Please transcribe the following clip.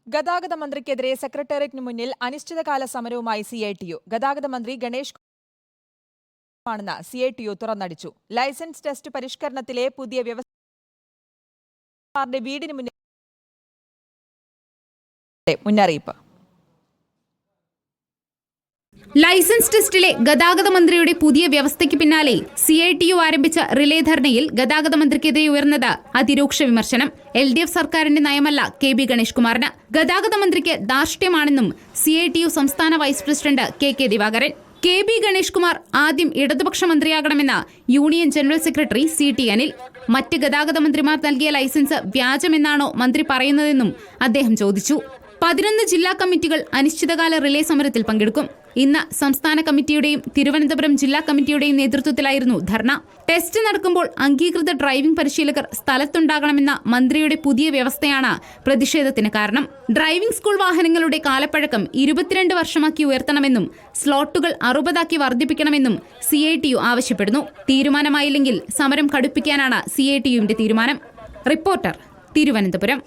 ഗതാഗത മന്ത്രിക്കെതിരെ സെക്രട്ടേറിയറ്റിന് മുന്നിൽ അനിശ്ചിതകാല സമരവുമായി CITU. ഗതാഗത മന്ത്രി ഗണേഷ് ആണെന്ന് CITU തുറന്നടിച്ചു. ലൈസൻസ് ടെസ്റ്റ് പരിഷ്കരണത്തിലെ പുതിയ വ്യവസ്ഥ വീടിന് മുന്നിൽ മുന്നറിയിപ്പ്. ലൈസൻസ് ടെസ്റ്റിലെ ഗതാഗത മന്ത്രിയുടെ പുതിയ വ്യവസ്ഥയ്ക്ക് പിന്നാലെ CITU ആരംഭിച്ച റിലേ ധർണയിൽ ഗതാഗത മന്ത്രിക്കെതിരെ ഉയർന്നത് അതിരൂക്ഷ വിമർശനം. LDF സർക്കാരിന്റെ നയമല്ല KB ഗണേഷ് കുമാറിന്. ഗതാഗത മന്ത്രിക്ക് ധാർഷ്ട്യമാണെന്നും CITU സംസ്ഥാന vice president KK Divakaran. KB Ganesh Kumar ആദ്യം ഇടതുപക്ഷ മന്ത്രിയാകണമെന്ന് union general secretary CT Anil. മറ്റ് ഗതാഗത മന്ത്രിമാർ നൽകിയ ലൈസൻസ് വ്യാജമെന്നാണോ മന്ത്രി പറയുന്നതെന്നും അദ്ദേഹം ചോദിച്ചു. 11 ജില്ലാ കമ്മിറ്റികൾ അനിശ്ചിതകാല റിലേ സമരത്തിൽ പങ്കെടുക്കും. ഇന്ന് സംസ്ഥാന കമ്മിറ്റിയുടെയും തിരുവനന്തപുരം ജില്ലാ കമ്മിറ്റിയുടെയും നേതൃത്വത്തിലായിരുന്നു ധർണ. ടെസ്റ്റ് നടക്കുമ്പോൾ അംഗീകൃത ഡ്രൈവിംഗ് പരിശീലകർ സ്ഥലത്തുണ്ടാകണമെന്ന മന്ത്രിയുടെ പുതിയ വ്യവസ്ഥയാണ് പ്രതിഷേധത്തിന് കാരണം. ഡ്രൈവിംഗ് സ്കൂൾ വാഹനങ്ങളുടെ കാലപ്പഴക്കം 22 വർഷമാക്കി ഉയർത്തണമെന്നും സ്ലോട്ടുകൾ 60 വർദ്ധിപ്പിക്കണമെന്നും CITU ആവശ്യപ്പെടുന്നു. തീരുമാനമായില്ലെങ്കിൽ സമരം കടുപ്പിക്കാനാണ് CITUവിന്റെ തീരുമാനം. റിപ്പോർട്ടർ, തിരുവനന്തപുരം.